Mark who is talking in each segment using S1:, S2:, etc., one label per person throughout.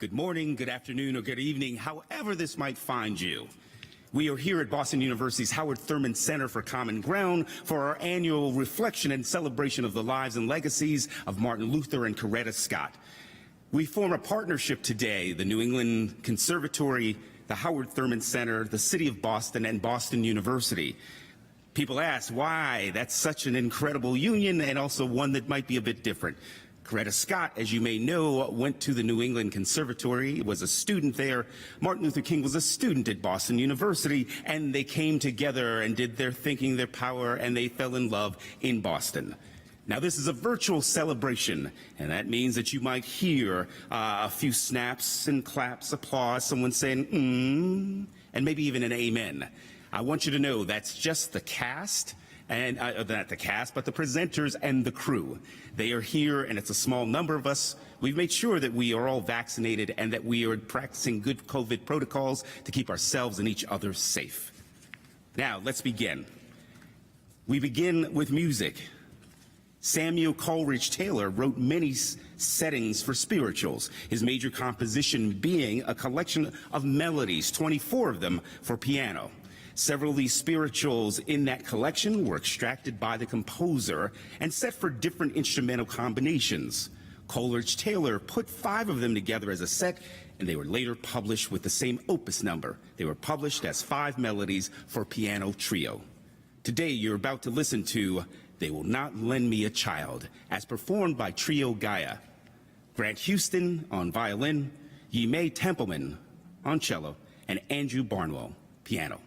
S1: Good morning, good afternoon, or good evening, however this might find you. We are here at Boston University's Howard Thurman Center for Common Ground for our annual reflection and celebration of the lives and legacies of Martin Luther and Coretta Scott. We form a partnership today, the New England Conservatory, the Howard Thurman Center, the City of Boston, and Boston University. People ask why that's such an incredible union and also one that might be a bit different. Coretta Scott, as you may know, went to the New England Conservatory, was a student there. Martin Luther King was a student at Boston University, and they came together and did their thinking, their power, and they fell in love in Boston. Now, this is a virtual celebration, and that means that you might hear a few snaps and claps, applause, someone saying, and maybe even an amen. I want you to know that's just the cast. And not the cast, but the presenters and the crew. They are here, and it's a small number of us. We've made sure that we are all vaccinated and that we are practicing good COVID protocols to keep ourselves and each other safe. Now, let's begin. We begin with music. Samuel Coleridge Taylor wrote many settings for spirituals, his major composition being a collection of melodies, 24 of them for piano. Several of these spirituals in that collection were extracted by the composer and set for different instrumental combinations. Coleridge Taylor put 5 of them together as a set, and they were later published with the same opus number. They were published as 5 melodies for piano trio. Today you're about to listen to They Will Not Lend Me a Child, as performed by Trio Gaia. Grant Houston on violin, Yimei Templeman on cello, and Andrew Barnwell, piano.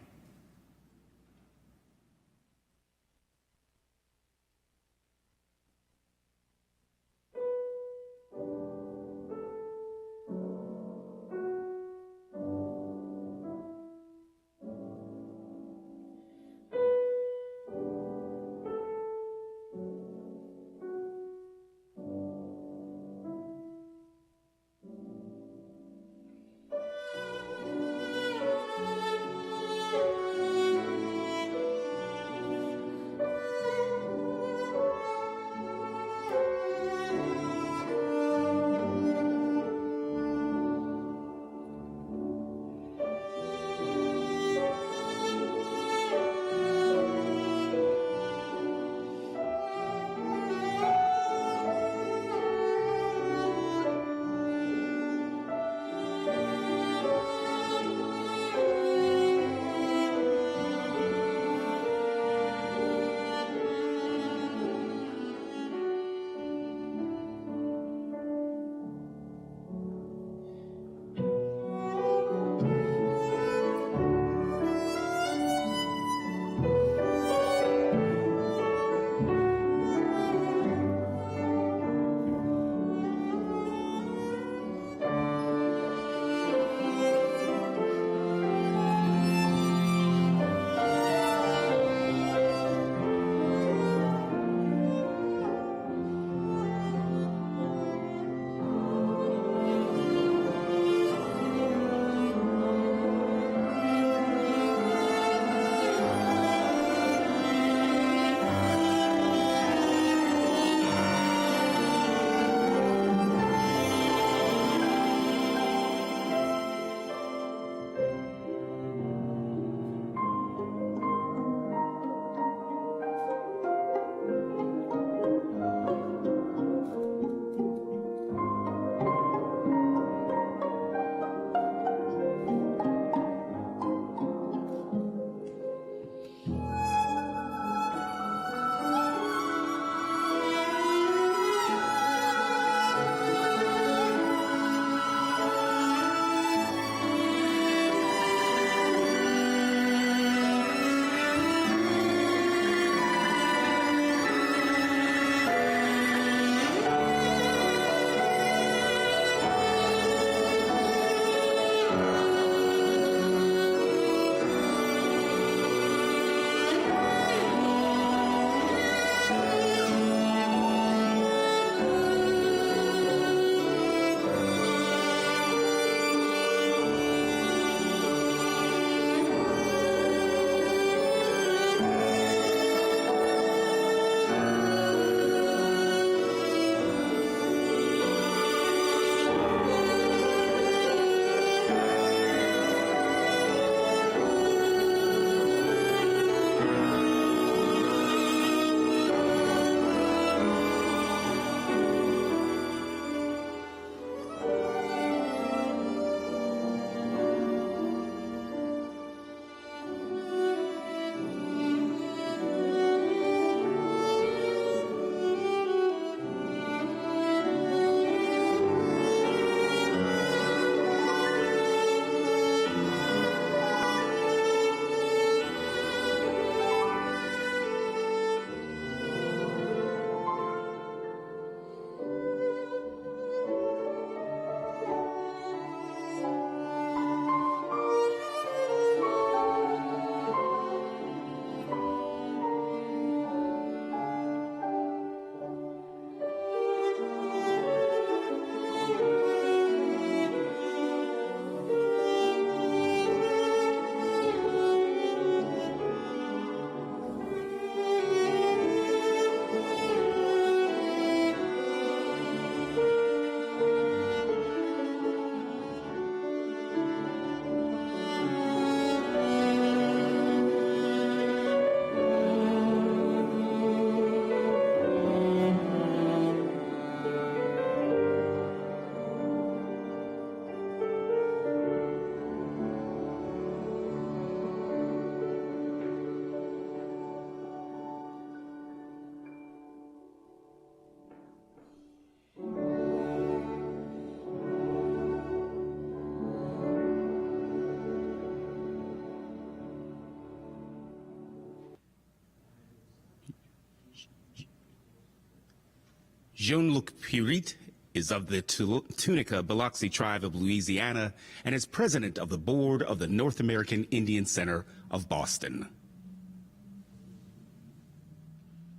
S1: Jean-Luc Purit is of the Tunica Biloxi tribe of Louisiana and is president of the board of the North American Indian Center of Boston.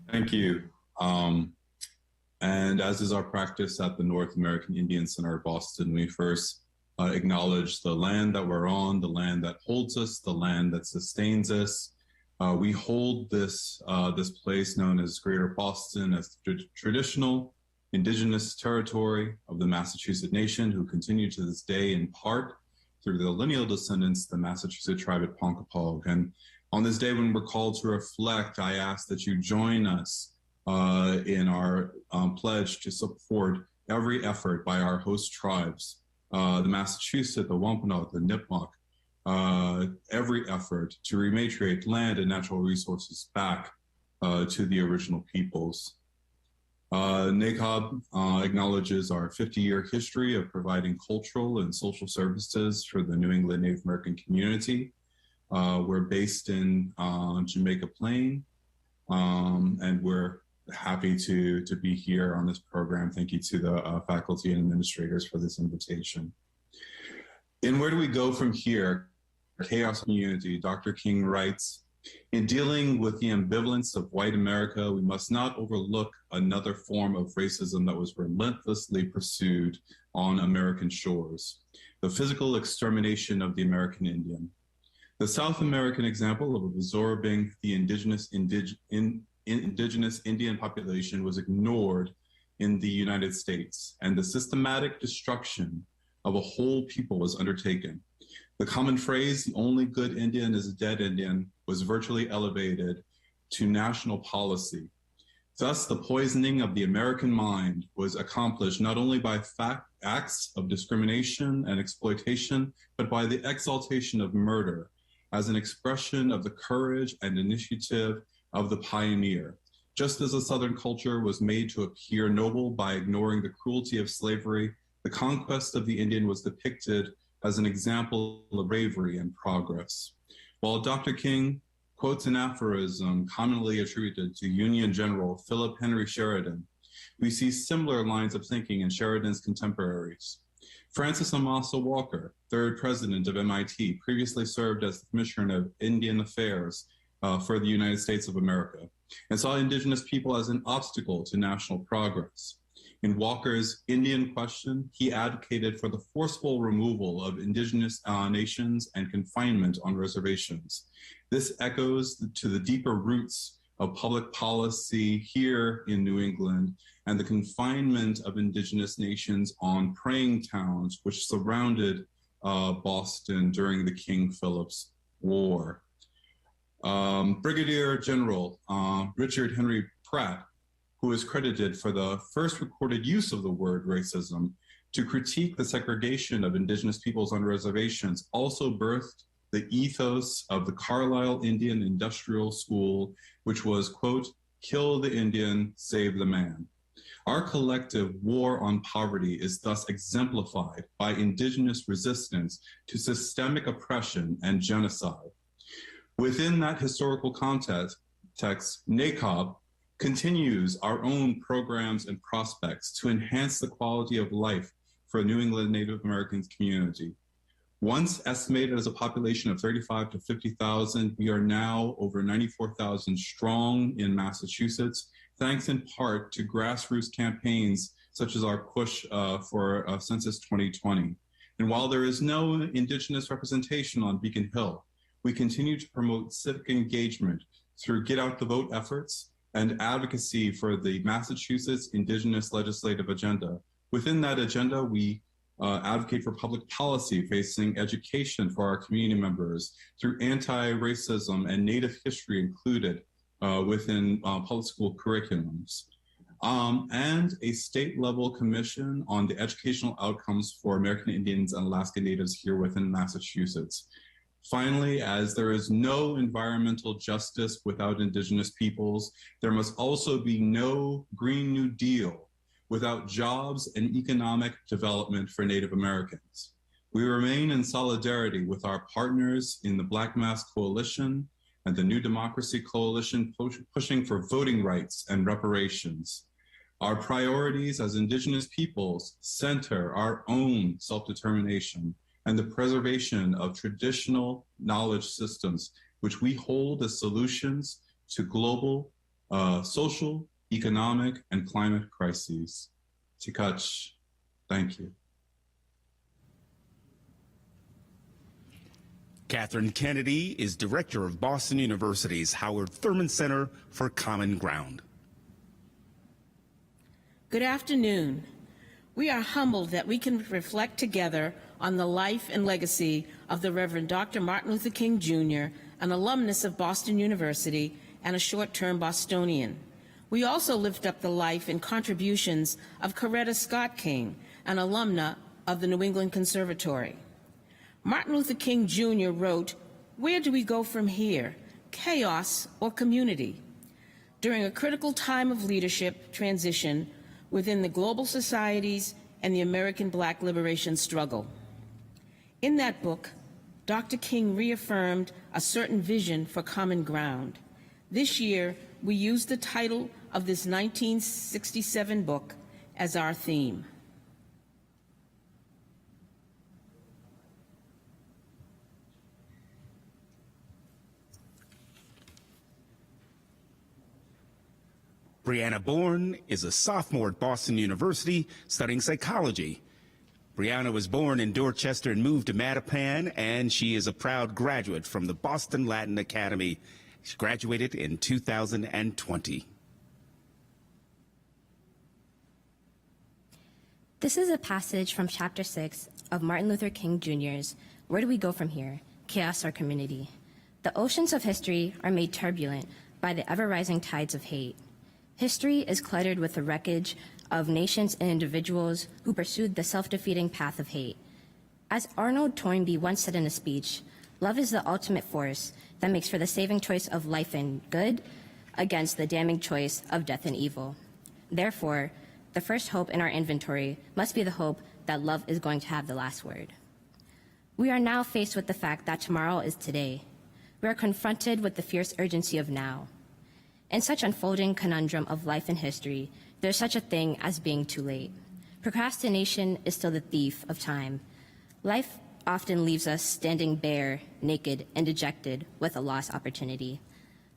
S2: Thank you. And as is our practice at the North American Indian Center of Boston, we first acknowledge the land that we're on, the land that holds us, the land that sustains us. We hold this place known as Greater Boston as the traditional indigenous territory of the Massachusetts Nation, who continue to this day in part through the lineal descendants, the Massachusetts tribe at Ponkapog. And on this day when we're called to reflect, I ask that you join us in our pledge to support every effort by our host tribes, the Massachusetts, the Wampanoag, the Nipmuc, every effort to rematriate land and natural resources back to the original peoples. NACOB acknowledges our 50-year history of providing cultural and social services for the New England Native American community. We're based in Jamaica Plain, and we're happy to be here on this program. Thank you to the faculty and administrators for this invitation. And where do we go from here? Chaos Community, Dr. King writes, in dealing with the ambivalence of white America, we must not overlook another form of racism that was relentlessly pursued on American shores, the physical extermination of the American Indian. The South American example of absorbing the indigenous Indian population was ignored in the United States, and the systematic destruction of a whole people was undertaken. The common phrase, the only good Indian is a dead Indian, was virtually elevated to national policy. Thus, the poisoning of the American mind was accomplished not only by acts of discrimination and exploitation, but by the exaltation of murder as an expression of the courage and initiative of the pioneer. Just as a Southern culture was made to appear noble by ignoring the cruelty of slavery, the conquest of the Indian was depicted as an example of bravery and progress. While Dr. King quotes an aphorism commonly attributed to Union General Philip Henry Sheridan, we see similar lines of thinking in Sheridan's contemporaries. Francis Amasa Walker, third president of MIT, previously served as the Commissioner of Indian Affairs for the United States of America, and saw indigenous people as an obstacle to national progress. In Walker's Indian Question, he advocated for the forceful removal of indigenous nations and confinement on reservations. This echoes to the deeper roots of public policy here in New England and the confinement of indigenous nations on praying towns which surrounded Boston during the King Philip's War. Brigadier General Richard Henry Pratt, who is credited for the first recorded use of the word racism to critique the segregation of indigenous peoples on reservations, also birthed the ethos of the Carlisle Indian Industrial School, which was, quote, kill the Indian, save the man. Our collective war on poverty is thus exemplified by indigenous resistance to systemic oppression and genocide. Within that historical context, NACOB continues our own programs and prospects to enhance the quality of life for New England Native American community. Once estimated as a population of 35 to 50,000, we are now over 94,000 strong in Massachusetts, thanks in part to grassroots campaigns such as our push for Census 2020. And while there is no Indigenous representation on Beacon Hill, we continue to promote civic engagement through Get Out the Vote efforts and advocacy for the Massachusetts Indigenous Legislative Agenda. Within that agenda, we advocate for public policy facing education for our community members through anti-racism and Native history included within public school curriculums, and a state-level commission on the educational outcomes for American Indians and Alaska Natives here within Massachusetts. Finally, as there is no environmental justice without Indigenous peoples, there must also be no Green New Deal without jobs and economic development for Native Americans. We remain in solidarity with our partners in the Black Mass Coalition and the New Democracy Coalition pushing for voting rights and reparations. Our priorities as Indigenous peoples center our own self-determination and the preservation of traditional knowledge systems, which we hold as solutions to global, social, economic, and climate crises. Tikach, thank you.
S1: Catherine Kennedy is director of Boston University's Howard Thurman Center for Common Ground.
S3: Good afternoon. We are humbled that we can reflect together on the life and legacy of the Reverend Dr. Martin Luther King Jr., an alumnus of Boston University and a short-term Bostonian. We also lift up the life and contributions of Coretta Scott King, an alumna of the New England Conservatory. Martin Luther King Jr. wrote, "Where do we go from here? Chaos or community?" During a critical time of leadership transition within the global societies and the American Black liberation struggle. In that book, Dr. King reaffirmed a certain vision for common ground. This year, we used the title of this 1967 book as our theme.
S1: Brianna Bourne is a sophomore at Boston University studying psychology. Brianna was born in Dorchester and moved to Mattapan, and she is a proud graduate from the Boston Latin Academy. She graduated in 2020.
S4: This is a passage from Chapter 6 of Martin Luther King Jr.'s Where Do We Go From Here? Chaos or Community? The oceans of history are made turbulent by the ever-rising tides of hate. History is cluttered with the wreckage of nations and individuals who pursued the self-defeating path of hate. As Arnold Toynbee once said in a speech, love is the ultimate force that makes for the saving choice of life and good against the damning choice of death and evil. Therefore, the first hope in our inventory must be the hope that love is going to have the last word. We are now faced with the fact that tomorrow is today. We are confronted with the fierce urgency of now. In such unfolding conundrum of life and history, there's such a thing as being too late. Procrastination is still the thief of time. Life often leaves us standing bare, naked, and dejected with a lost opportunity.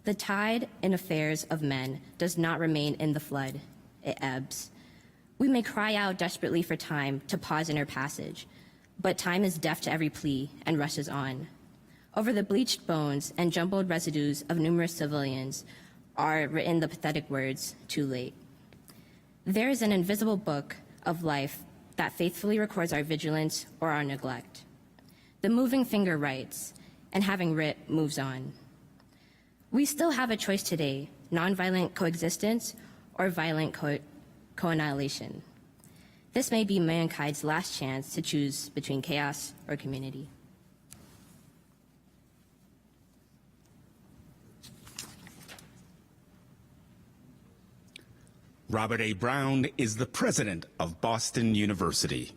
S4: The tide in affairs of men does not remain in the flood, it ebbs. We may cry out desperately for time to pause in our passage, but time is deaf to every plea and rushes on. Over the bleached bones and jumbled residues of numerous civilians are written the pathetic words, "Too late." There is an invisible book of life that faithfully records our vigilance or our neglect. The moving finger writes, and having writ, moves on. We still have a choice today, nonviolent coexistence or violent co-annihilation. This may be mankind's last chance to choose between chaos or community.
S1: Robert A. Brown is the president of Boston University.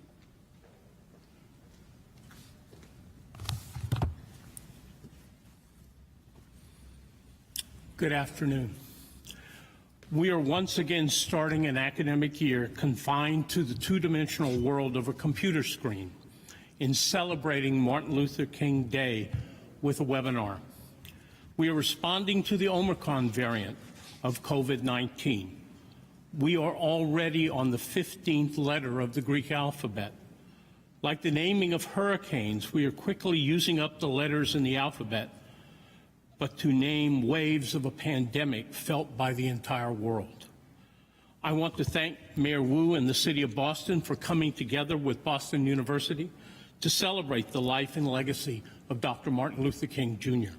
S5: Good afternoon. We are once again starting an academic year confined to the two-dimensional world of a computer screen in celebrating Martin Luther King Day with a webinar. We are responding to the Omicron variant of COVID-19. We are already on the 15th letter of the Greek alphabet. Like the naming of hurricanes, we are quickly using up the letters in the alphabet, but to name waves of a pandemic felt by the entire world. I want to thank Mayor Wu and the City of Boston for coming together with Boston University to celebrate the life and legacy of Dr. Martin Luther King Jr.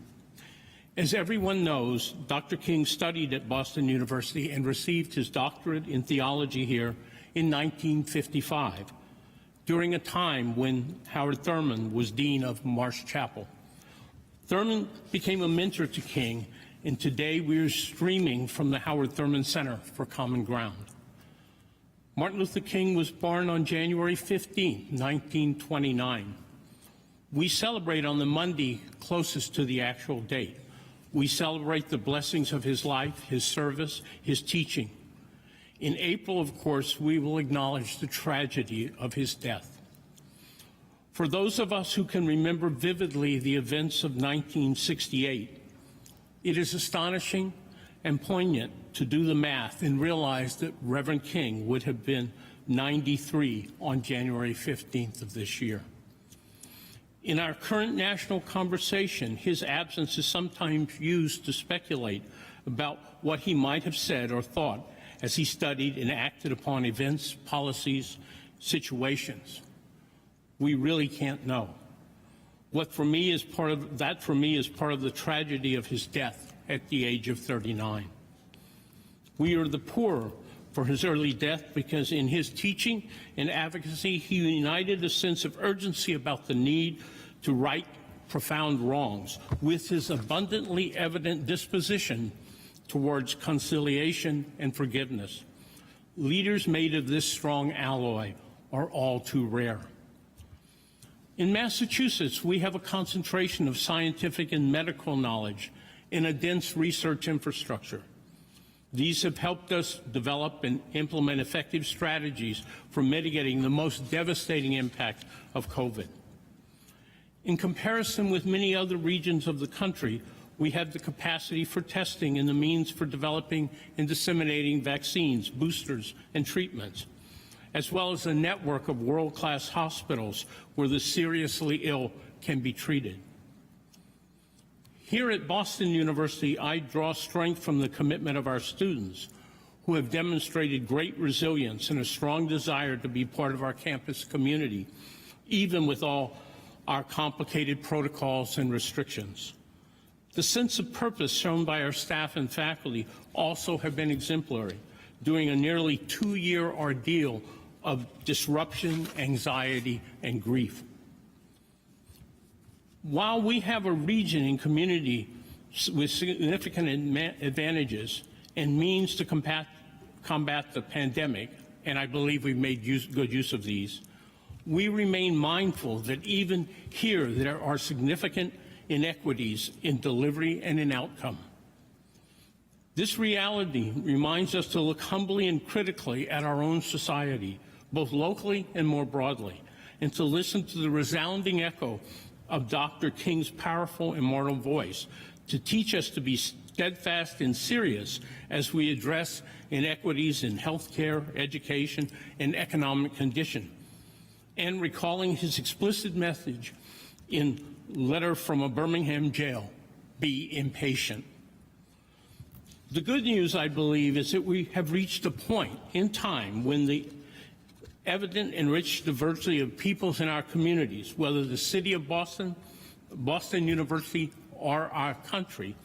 S5: As everyone knows, Dr. King studied at Boston University and received his doctorate in theology here in 1955, during a time when Howard Thurman was dean of Marsh Chapel. Thurman became a mentor to King, and today we are streaming from the Howard Thurman Center for Common Ground. Martin Luther King was born on January 15, 1929. We celebrate on the Monday closest to the actual date. We celebrate the blessings of his life, his service, his teaching. In April, of course, we will acknowledge the tragedy of his death. For those of us who can remember vividly the events of 1968, it is astonishing and poignant to do the math and realize that Reverend King would have been 93 on January 15th of this year. In our current national conversation, his absence is sometimes used to speculate about what he might have said or thought as he studied and acted upon events, policies, situations. We really can't know. What for me is part of the tragedy of his death at the age of 39. We are the poorer for his early death because in his teaching and advocacy, he united a sense of urgency about the need to right profound wrongs with his abundantly evident disposition towards conciliation and forgiveness. Leaders made of this strong alloy are all too rare. In Massachusetts, we have a concentration of scientific and medical knowledge in a dense research infrastructure. These have helped us develop and implement effective strategies for mitigating the most devastating impact of COVID. In comparison with many other regions of the country, we have the capacity for testing and the means for developing and disseminating vaccines, boosters, and treatments, as well as a network of world-class hospitals where the seriously ill can be treated. Here at Boston University, I draw strength from the commitment of our students who have demonstrated great resilience and a strong desire to be part of our campus community, even with all our complicated protocols and restrictions. The sense of purpose shown by our staff and faculty also have been exemplary during a nearly 2-year ordeal of disruption, anxiety, and grief. While we have a region and community with significant advantages and means to combat the pandemic, and I believe we've made good use of these, we remain mindful that even here there are significant inequities in delivery and in outcome. This reality reminds us to look humbly and critically at our own society, both locally and more broadly, and to listen to the resounding echo of Dr. King's powerful immortal voice to teach us to be steadfast and serious as we address inequities in healthcare, education, and economic condition, and recalling his explicit message in letter from a Birmingham jail, be impatient. The good news, I believe, is that we have reached a point in time when the evident and rich diversity of peoples in our communities, whether the city of Boston, Boston University, or our country,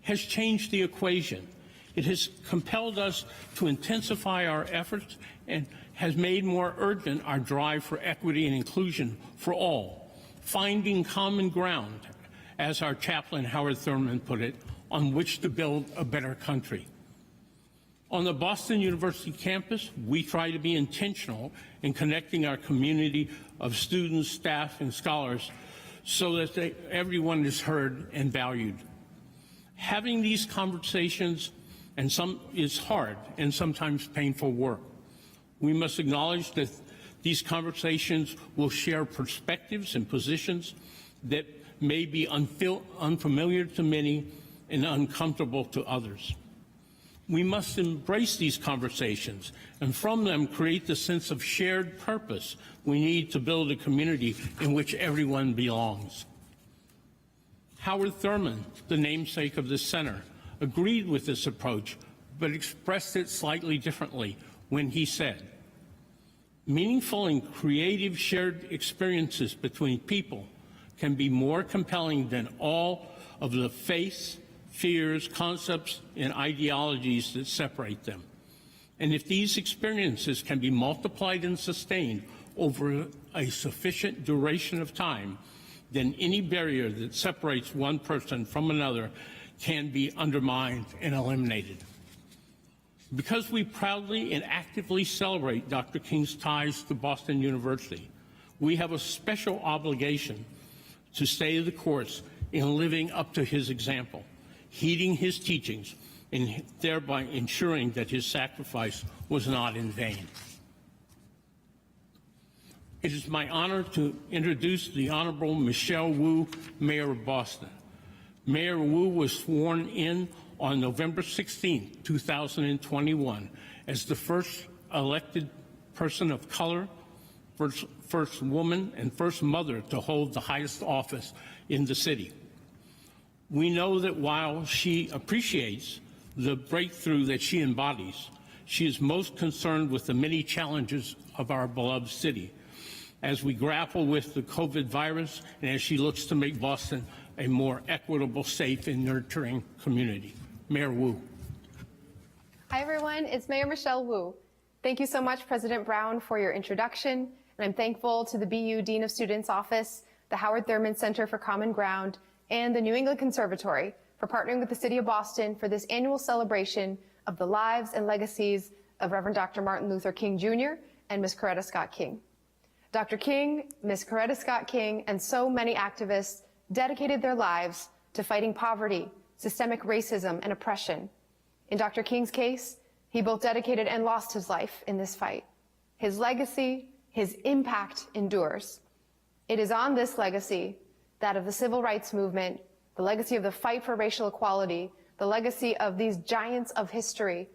S5: has changed the equation. It has compelled us to intensify our efforts and has made more urgent our drive for equity and inclusion for all, finding common ground, as our chaplain Howard Thurman put it, on which to build a better country. On the Boston University campus, we try to be intentional in connecting our community of students, staff, and scholars so that everyone is heard and valued. Having these conversations is hard and sometimes painful work. We must acknowledge that these conversations will share perspectives and positions that may be unfamiliar to many and uncomfortable to others. We must embrace these conversations and from them create the sense of shared purpose we need to build a community in which everyone belongs. Howard Thurman, the namesake of this center, agreed with this approach, but expressed it slightly differently when he said, "Meaningful and creative shared experiences between people can be more compelling than all of the faiths, fears, concepts, and ideologies that separate them. And if these experiences can be multiplied and sustained over a sufficient duration of time, then any barrier that separates one person from another can be undermined and eliminated." Because we proudly and actively celebrate Dr. King's ties to Boston University, we have a special obligation to stay the course in living up to his example, heeding his teachings, and thereby ensuring that his sacrifice was not in vain. It is my honor to introduce the Honorable Michelle Wu, Mayor of Boston. Mayor Wu was sworn in on November 16, 2021, as the first elected person of color, first woman, and first mother to hold the highest office in the city. We know that while she appreciates the breakthrough that she embodies, she is most concerned with the many challenges of our beloved city as we grapple with the COVID virus and as she looks to make Boston a more equitable, safe, and nurturing community. Mayor Wu.
S6: Hi, everyone. It's Mayor Michelle Wu. Thank you so much, President Brown, for your introduction. And I'm thankful to the BU Dean of Students Office, the Howard Thurman Center for Common Ground, and the New England Conservatory for partnering with the City of Boston for this annual celebration of the lives and legacies of Reverend Dr. Martin Luther King Jr. and Ms. Coretta Scott King. Dr. King, Ms. Coretta Scott King, and so many activists dedicated their lives to fighting poverty, systemic racism, and oppression. In Dr. King's case, he both dedicated and lost his life in this fight. His legacy, his impact endures. It is on this legacy, that of the civil rights movement, the legacy of the fight for racial equality, the legacy of these giants of history,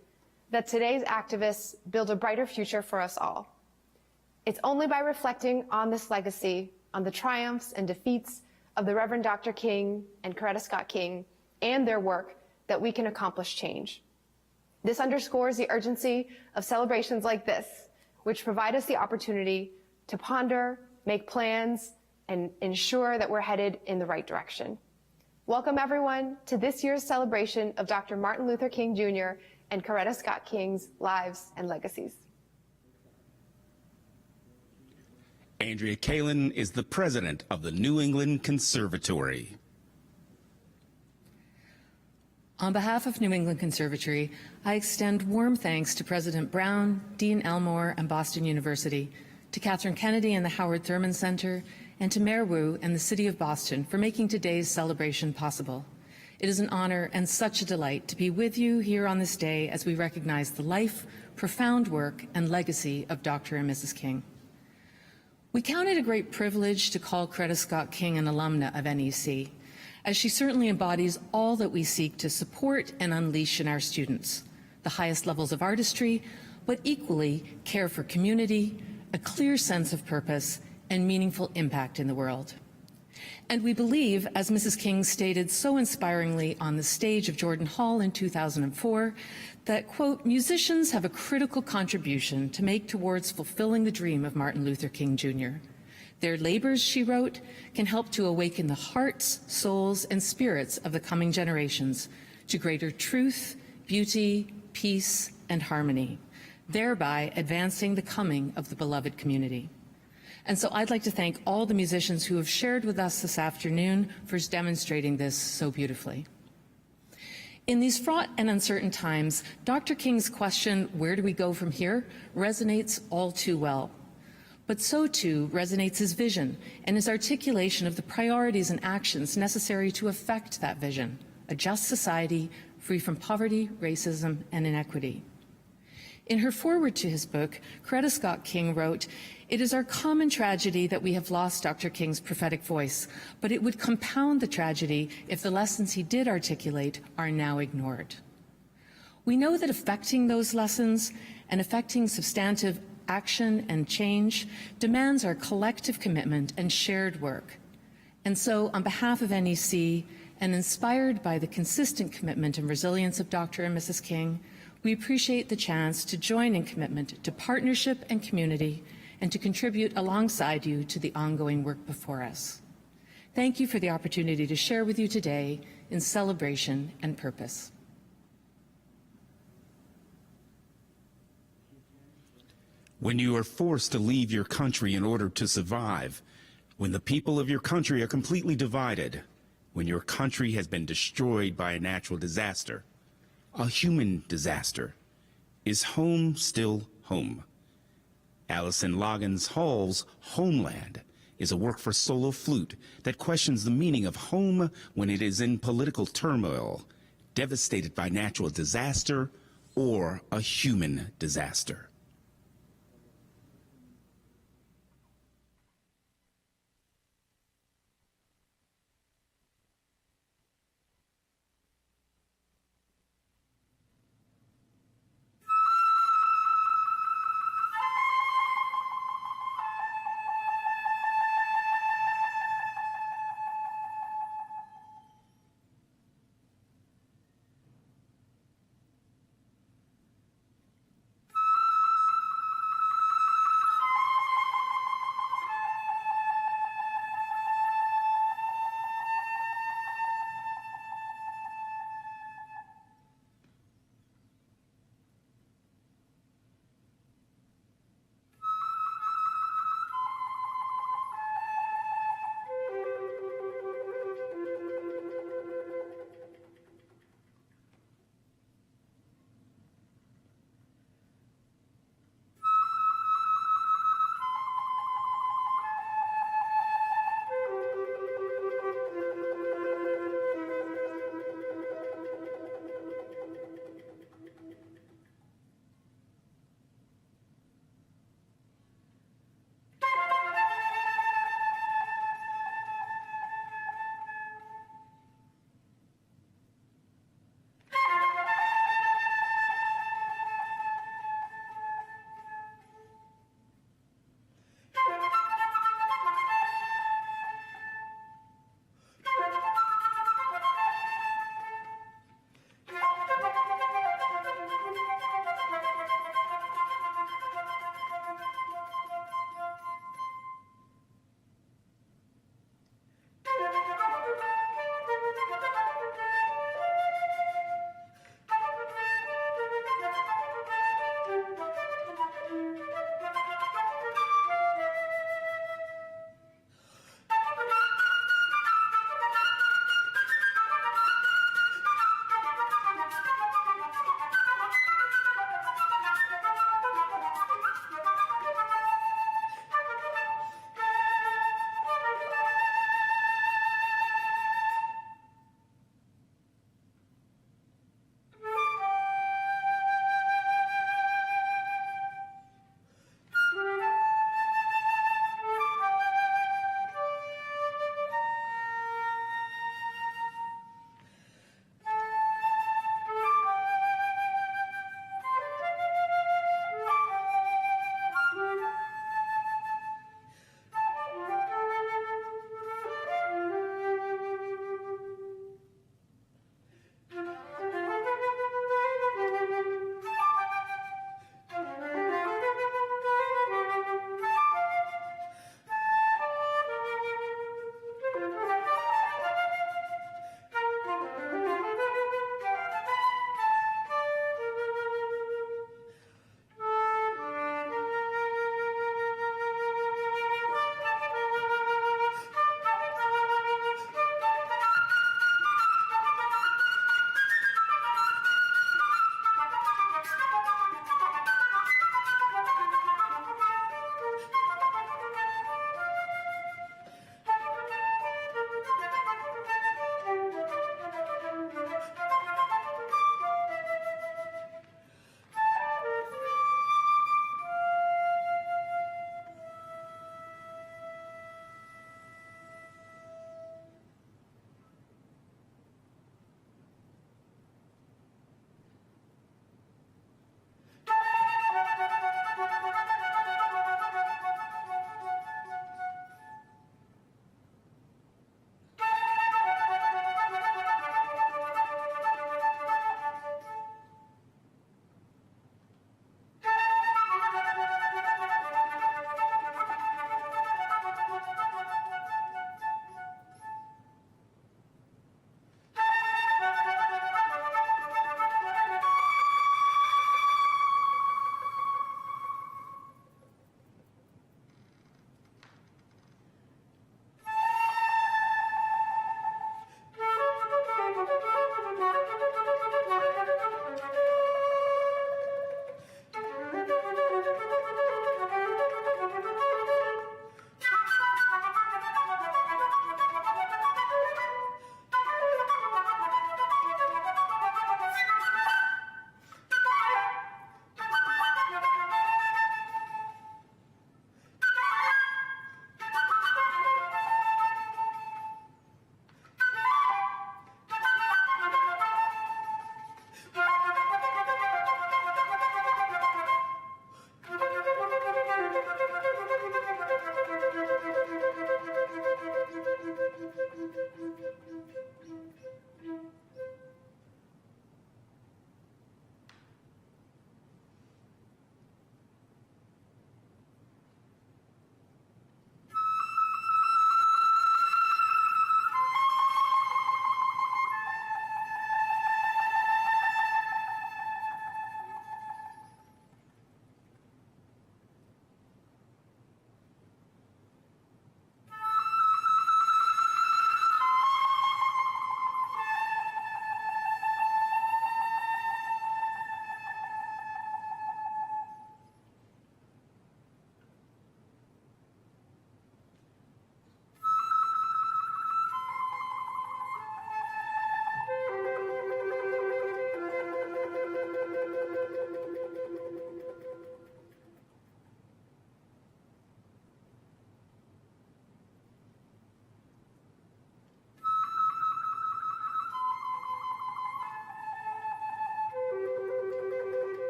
S6: that today's activists build a brighter future for us all. It's only by reflecting on this legacy, on the triumphs and defeats of the Reverend Dr. King and Coretta Scott King and their work that we can accomplish change. This underscores the urgency of celebrations like this, which provide us the opportunity to ponder, make plans, and ensure that we're headed in the right direction. Welcome, everyone, to this year's celebration of Dr. Martin Luther King Jr. and Coretta Scott King's lives and legacies.
S1: Andrea Kalin is the president of the New England Conservatory.
S7: On behalf of New England Conservatory, I extend warm thanks to President Brown, Dean Elmore, and Boston University, to Catherine Kennedy and the Howard Thurman Center, and to Mayor Wu and the City of Boston for making today's celebration possible. It is an honor and such a delight to be with you here on this day as we recognize the life, profound work, and legacy of Dr. and Mrs. King. We count it a great privilege to call Coretta Scott King an alumna of NEC, as she certainly embodies all that we seek to support and unleash in our students, the highest levels of artistry, but equally care for community, a clear sense of purpose, and meaningful impact in the world. And we believe, as Mrs. King stated so inspiringly on the stage of Jordan Hall in 2004, that, quote, musicians have a critical contribution to make towards fulfilling the dream of Martin Luther King Jr. Their labors, she wrote, can help to awaken the hearts, souls, and spirits of the coming generations to greater truth, beauty, peace, and harmony, thereby advancing the coming of the beloved community. And so I'd like to thank all the musicians who have shared with us this afternoon for demonstrating this so beautifully. In these fraught and uncertain times, Dr. King's question, where do we go from here, resonates all too well. But so too resonates his vision and his articulation of the priorities and actions necessary to effect that vision, a just society free from poverty, racism, and inequity. In her foreword to his book, Coretta Scott King wrote, "It is our common tragedy that we have lost Dr. King's prophetic voice, but it would compound the tragedy if the lessons he did articulate are now ignored." We know that affecting those lessons and affecting substantive action and change demands our collective commitment and shared work. And so, on behalf of NEC, and inspired by the consistent commitment and resilience of Dr. and Mrs. King, we appreciate the chance to join in commitment to partnership and community and to contribute alongside you to the ongoing work before us. Thank you for the opportunity to share with you today in celebration and purpose.
S1: When you are forced to leave your country in order to survive, when the people of your country are completely divided, when your country has been destroyed by a natural disaster, a human disaster, is home still home? Alison Loggins Hall's Homeland is a work for solo flute that questions the meaning of home when it is in political turmoil, devastated by natural disaster or a human disaster.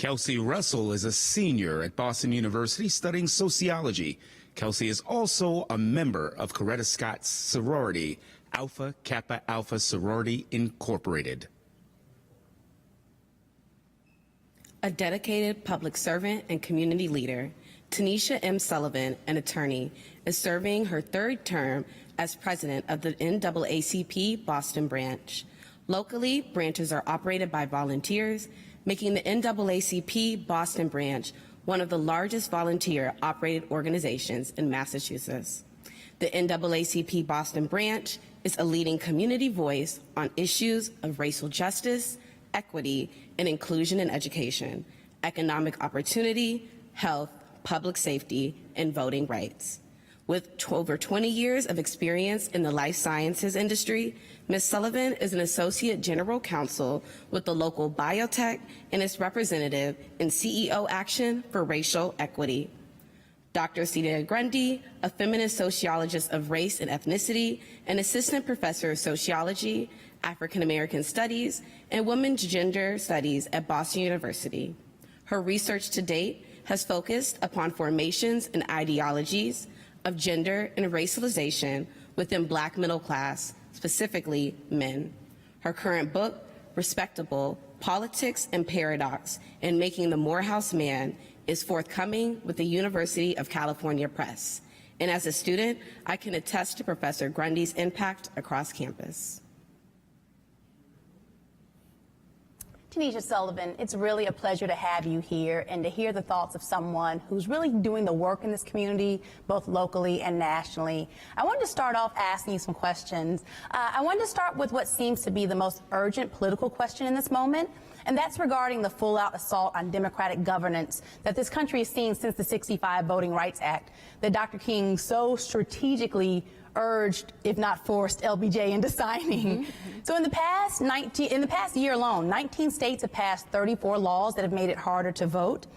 S1: Kelsey Russell is a senior at Boston University studying sociology. Kelsey is also a member of Coretta Scott's sorority, Alpha Kappa Alpha Sorority Incorporated.
S8: A dedicated public servant and community leader, Tanisha M. Sullivan, an attorney, is serving her third term as president of the NAACP Boston branch. Locally, branches are operated by volunteers, making the NAACP Boston branch one of the largest volunteer-operated organizations in Massachusetts. The NAACP Boston branch is a leading community voice on issues of racial justice, equity, and inclusion in education, economic opportunity, health, public safety, and voting rights. With over 20 years of experience in the life sciences industry, Ms. Sullivan is an associate general counsel with the local biotech and is representative in CEO Action for Racial Equity. Dr. Celia Grundy, a feminist sociologist of race and ethnicity, and assistant professor of sociology, African American studies, and women's gender studies at Boston University. Her research to date has focused upon formations and ideologies of gender and racialization within Black middle class, specifically men. Her current book, Respectable: Politics and Paradox in Making the Morehouse Man, is forthcoming with the University of California Press. And as a student, I can attest to Professor Grundy's impact across campus.
S9: Tanisha Sullivan, it's really a pleasure to have you here and to hear the thoughts of someone who's really doing the work in this community, both locally and nationally. I wanted to start off asking you some questions. I wanted to start with what seems to be the most urgent political question in this moment, and that's regarding the full-out assault on democratic governance that this country has seen since the '65 Voting Rights Act that Dr. King so strategically urged, if not forced, LBJ into signing. So in the past year alone, 19 states have passed 34 laws that have made it harder to vote.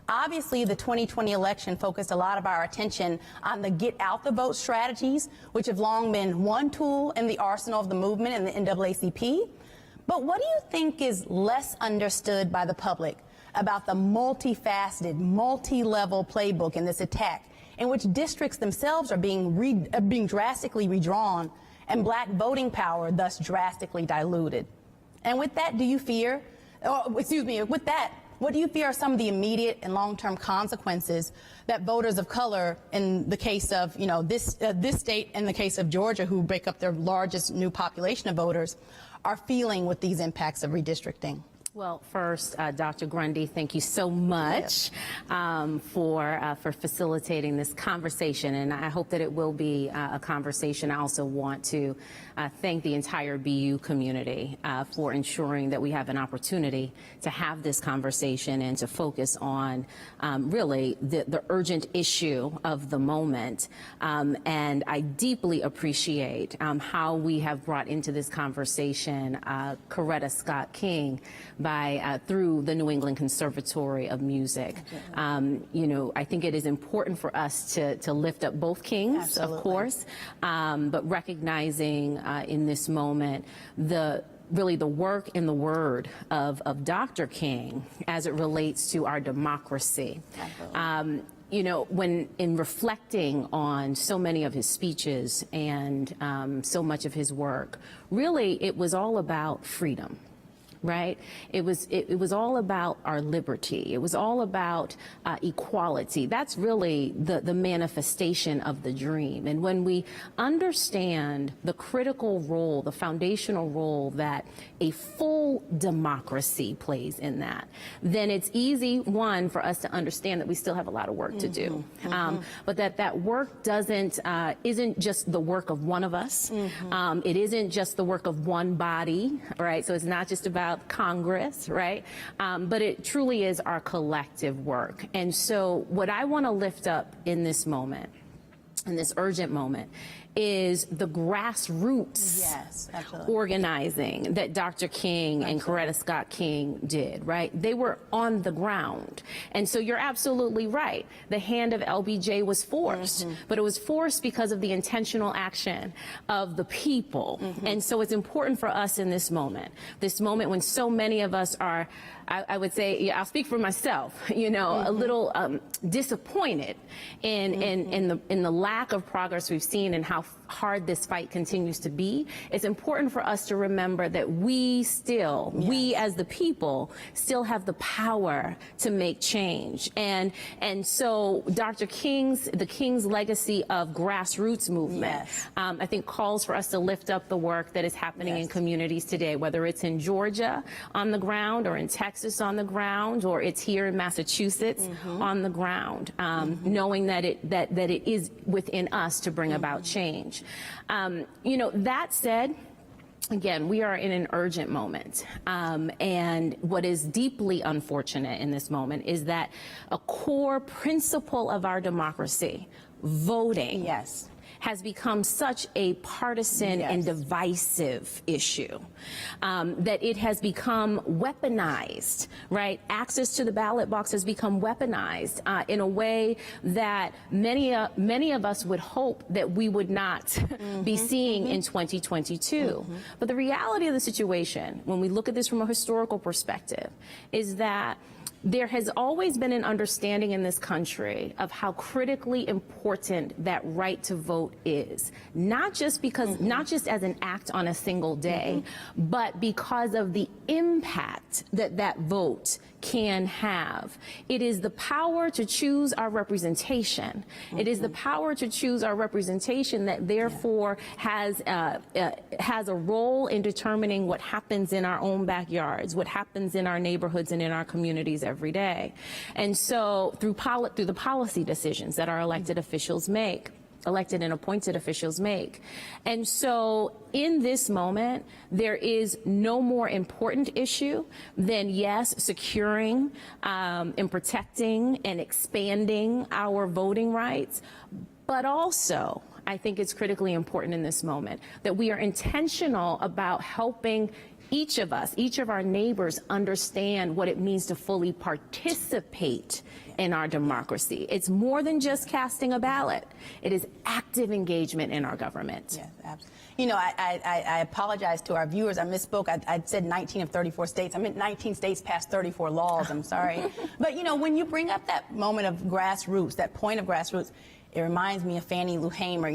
S9: Obviously, the 2020 election focused a lot of our attention on the get out the vote strategies, which have long been one tool in the arsenal of the movement and the NAACP. But what do you think is less understood by the public about the multifaceted, multi-level playbook in this attack, in which districts themselves are being drastically redrawn and Black voting power thus drastically diluted? And with that, what do you fear are some of the immediate and long-term consequences that voters of color, in the case of this state, in the case of Georgia, who make up their largest new population of voters, are feeling with these impacts of redistricting?
S10: Well, first, Dr. Grundy, thank you so much for facilitating this conversation, and I hope that it will be a conversation. I also want to thank the entire BU community for ensuring that we have an opportunity to have this conversation and to focus on really the urgent issue of the moment. And I deeply appreciate how we have brought into this conversation Coretta Scott King through the New England Conservatory of Music. I think it is important for us to lift up both Kings,
S9: Absolutely.
S10: Of course, but recognizing in this moment really the work and the word of Dr. King as it relates to our democracy. When in reflecting on so many of his speeches and so much of his work, really it was all about freedom. Right? It was all about our liberty. It was all about equality. That's really the manifestation of the dream. And when we understand the critical role, the foundational role that a full democracy plays in that, then it's easy, one, for us to understand that we still have a lot of work to do. But that work isn't just the work of one of us. It isn't just the work of one body, right? So it's not just about Congress, right? But it truly is our collective work. And so what I want to lift up in this moment, in this urgent moment, is the grassroots
S9: Yes, absolutely.
S10: organizing that Dr. King and Coretta Scott King did, right? They were on the ground. And so you're absolutely right. The hand of LBJ was forced, but it was forced because of the intentional action of the people. And so it's important for us in this moment when so many of us are, I would say, I'll speak for myself, you know, a little disappointed in the lack of progress we've seen and how hard this fight continues to be. It's important for us to remember that we as the people, still have the power to make change. And so the King's legacy of grassroots movement, I think calls for us to lift up the work that is happening in communities today, whether it's in Georgia on the ground or in Texas on the ground, or it's here in Massachusetts on the ground, knowing that it is within us to bring about change. You know, that said, again, we are in an urgent moment. And what is deeply unfortunate in this moment is that a core principle of our democracy, voting, has become such a partisan and divisive issue that it has become weaponized, right? Access to the ballot box has become weaponized in a way that many of us would hope that we would not be seeing in 2022. But the reality of the situation, when we look at this from a historical perspective, is that there has always been an understanding in this country of how critically important that right to vote is, not just as an act on a single day, but because of the impact that vote can have. It is the power to choose our representation. It is the power to choose our representation that therefore has a role in determining what happens in our own backyards, what happens in our neighborhoods and in our communities every day. And so through the policy decisions that our elected officials make, elected and appointed officials make. And so in this moment, there is no more important issue than, yes, securing and protecting and expanding our voting rights, but also I think it's critically important in this moment that we are intentional about helping each of us, each of our neighbors, understand what it means to fully participate in our democracy. It's more than just casting a ballot. It is active engagement in our government.
S9: Yes, absolutely. You know, I apologize to our viewers. I misspoke. I said 19 of 34 states. I meant 19 states passed 34 laws. I'm sorry. But, you know, when you bring up that moment of grassroots, that point of grassroots, it reminds me of Fannie Lou Hamer,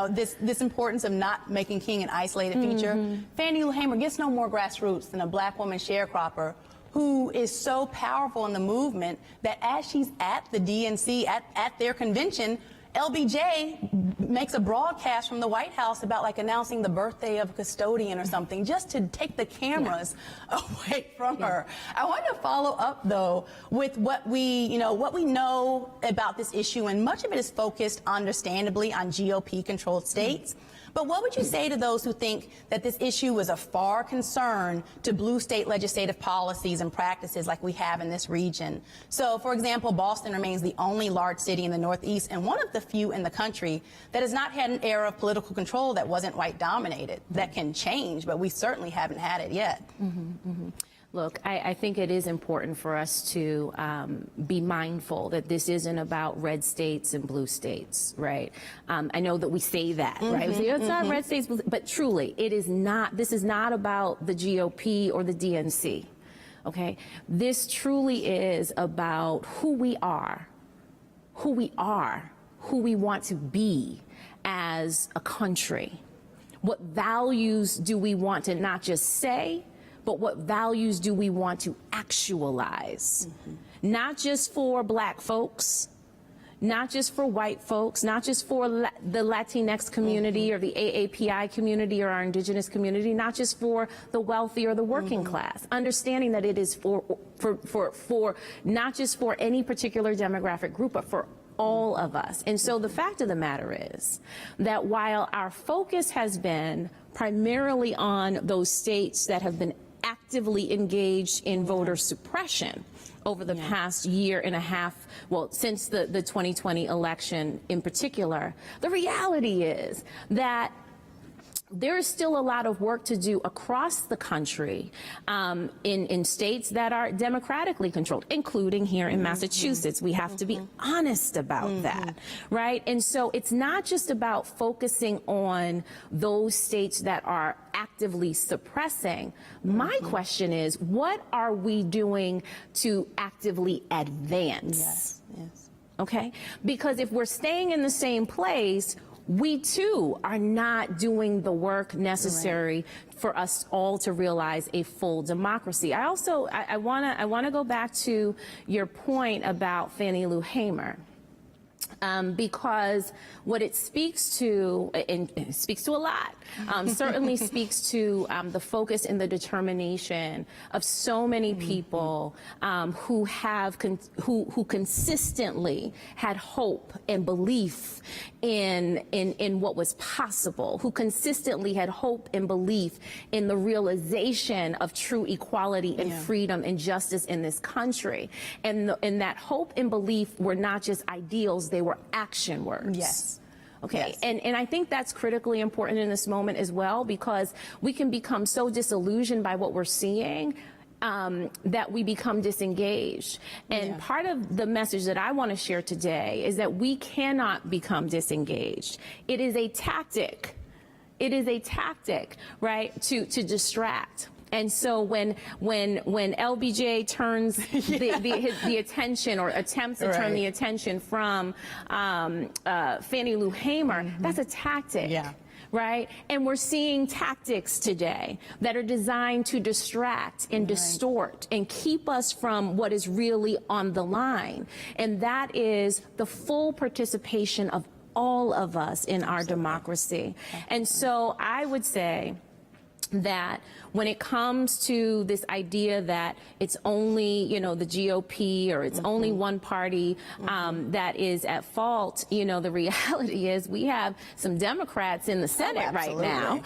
S9: this importance of not making King an isolated feature. Fannie Lou Hamer gets no more grassroots than a black woman sharecropper who is so powerful in the movement that as she's at the DNC, at their convention, LBJ makes a broadcast from the White House about like announcing the birthday of a custodian or something, just to take the cameras away from her. I want to follow up though with what we know about this issue, and much of it is focused understandably on GOP-controlled states. But what would you say to those who think that this issue was a far concern to blue state legislative policies and practices like we have in this region? So, for example, Boston remains the only large city in the Northeast and one of the few in the country that has not had an era of political control that wasn't white dominated. That can change, but we certainly haven't had it yet.
S10: Look, I think it is important for us to be mindful that this isn't about red states and blue states, right? I know that we say that, right? We say, it's not red states, but truly, it is not. This is not about the GOP or the DNC, okay? This truly is about who we are, who we want to be as a country. What values do we want to not just say, but what values do we want to actualize? Not just for black folks, not just for white folks, not just for the Latinx community or the AAPI community or our indigenous community, not just for the wealthy or the working class. Understanding that it is for not just for any particular demographic group, but for all of us. And so the fact of the matter is that while our focus has been primarily on those states that have been actively engaged in voter suppression, over the past year and a half, well, since the 2020 election in particular. The reality is that there is still a lot of work to do across the country in states that are democratically controlled, including here in Massachusetts. We have to be honest about that, right? And so it's not just about focusing on those states that are actively suppressing. My question is, what are we doing to actively advance?
S9: Yes, yes.
S10: Okay? Because if we're staying in the same place, we too are not doing the work necessary for us all to realize a full democracy. I also, I wanna go back to your point about Fannie Lou Hamer. Because what it speaks to, and it speaks to a lot, certainly speaks to the focus and the determination of so many people who who consistently had hope and belief in what was possible, who consistently had hope and belief in the realization of true equality and freedom and justice in this country. And that hope and belief were not just ideals, they were action words.
S9: Yes.
S10: Okay,
S9: Yes.
S10: and I think that's critically important in this moment as well, because we can become so disillusioned by what we're seeing that we become disengaged. And part of the message that I want to share today is that we cannot become disengaged. It is a tactic. It is a tactic, right, to distract. And so when LBJ turns the attention, or attempts to turn the attention from Fannie Lou Hamer, that's a tactic.
S9: Yeah.
S10: Right? And we're seeing tactics today that are designed to distract and distort and keep us from what is really on the line. And that is the full participation of all of us in our democracy. And so I would say that when it comes to this idea that it's only, you know, the GOP, or it's only one party that is at fault, you know, the reality is we have some Democrats in the Senate right now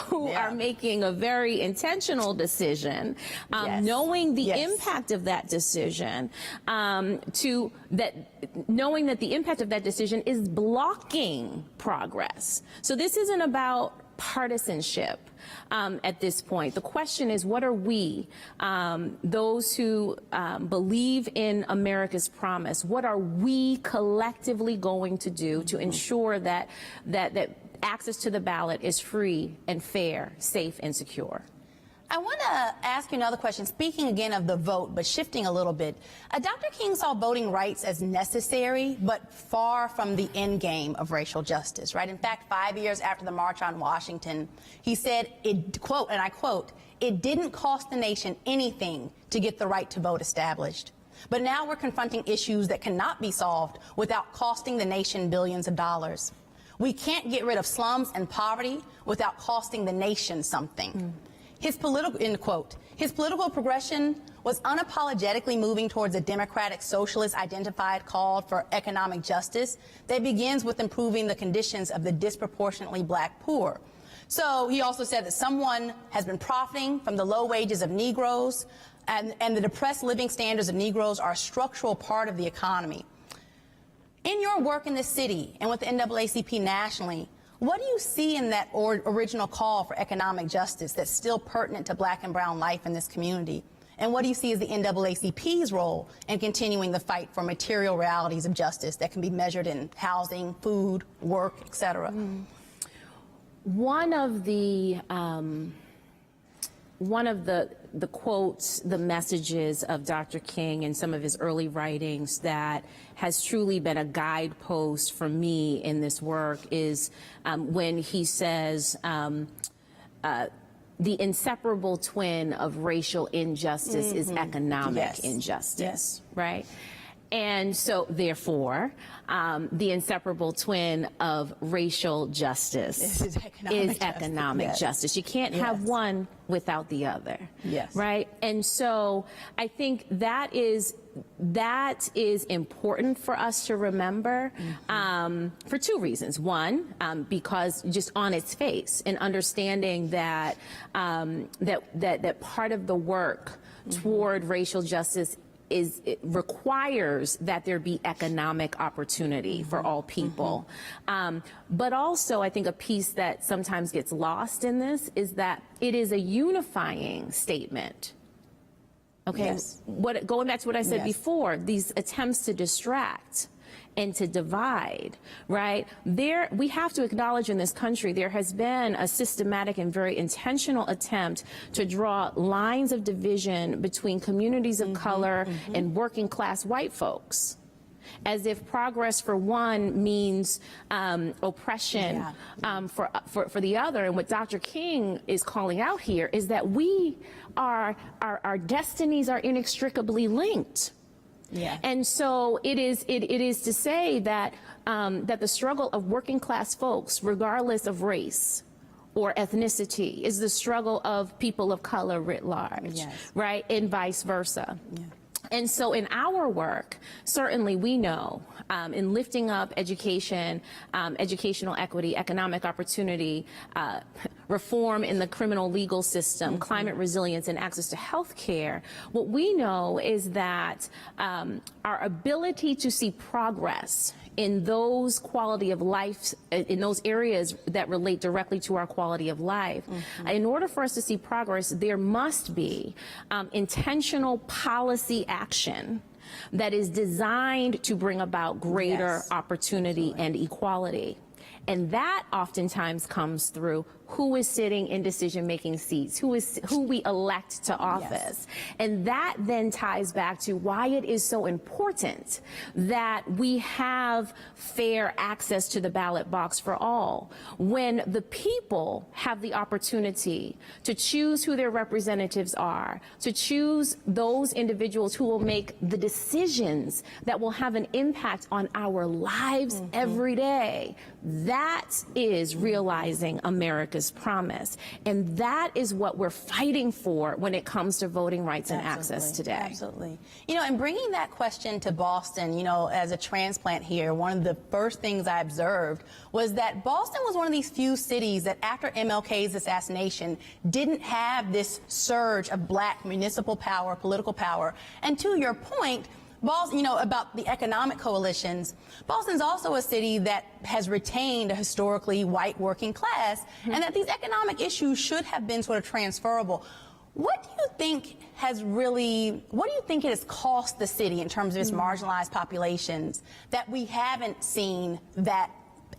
S10: who are making a very intentional decision, knowing the impact of that decision, knowing that the impact of that decision is blocking progress. So this isn't about partisanship at this point. The question is, what are we, those who believe in America's promise, what are we collectively going to do to ensure that access to the ballot is free and fair, safe and secure?
S9: I want to ask you another question, speaking again of the vote, but shifting a little bit. Dr. King saw voting rights as necessary, but far from the end game of racial justice, right? In fact, 5 years after the March on Washington, he said, it, quote, and I quote, "It didn't cost the nation anything to get the right to vote established. But now we're confronting issues that cannot be solved without costing the nation billions of dollars. We can't get rid of slums and poverty without costing the nation something." His political, end quote, his political progression was unapologetically moving towards a democratic socialist identified call for economic justice that begins with improving the conditions of the disproportionately black poor. So he also said that someone has been profiting from the low wages of Negroes, and the depressed living standards of Negroes are a structural part of the economy. In your work in this city and with the NAACP nationally, what do you see in that original call for economic justice that's still pertinent to black and brown life in this community? And what do you see as the NAACP's role in continuing the fight for material realities of justice that can be measured in housing, food, work, et cetera?
S10: One of the quotes, the messages of Dr. King and some of his early writings that has truly been a guidepost for me in this work is when he says, the inseparable twin of racial injustice is economic injustice, right? And so, therefore, the inseparable twin of racial justice is economic justice. You can't have one without the other, right? And so I think that is important for us to remember for two reasons. One, because just on its face, and understanding that that part of the work toward racial justice it requires that there be economic opportunity for all people. But also, I think a piece that sometimes gets lost in this is that it is a unifying statement. Okay,
S9: Yes.
S10: Going back to what I said
S9: Yes.
S10: before, these attempts to distract and to divide, right? We have to acknowledge in this country there has been a systematic and very intentional attempt to draw lines of division between communities of color and working class white folks, as if progress for one means oppression for the other. And what Dr. King is calling out here is that our destinies are inextricably linked.
S9: Yeah.
S10: And so it is to say that that the struggle of working class folks, regardless of race or ethnicity, is the struggle of people of color writ large,
S9: Yes.
S10: right? And vice versa.
S9: Yeah.
S10: And so in our work, certainly we know in lifting up education, educational equity, economic opportunity, reform in the criminal legal system, climate resilience, and access to health care, what we know is that our ability to see progress in those quality of life, in those areas that relate directly to our quality of life, in order for us to see progress, there must be intentional policy action that is designed to bring about greater opportunity and equality. And that oftentimes comes through who is sitting in decision-making seats, who we elect to office. And that then ties back to why it is so important that we have fair access to the ballot box for all. When the people have the opportunity to choose who their representatives are, to choose those individuals who will make the decisions that will have an impact on our lives every day, that is realizing America's promise. And that is what we're fighting for when it comes to voting rights and access today.
S9: Absolutely. You know, and bringing that question to Boston, you know, as a transplant here, one of the first things I observed was that Boston was one of these few cities that after MLK's assassination didn't have this surge of black municipal power, political power. And to your point, Boston, you know, about the economic coalitions, Boston's also a city that has retained a historically white working class, and that these economic issues should have been sort of transferable. What do you think it has cost the city in terms of its marginalized populations that we haven't seen that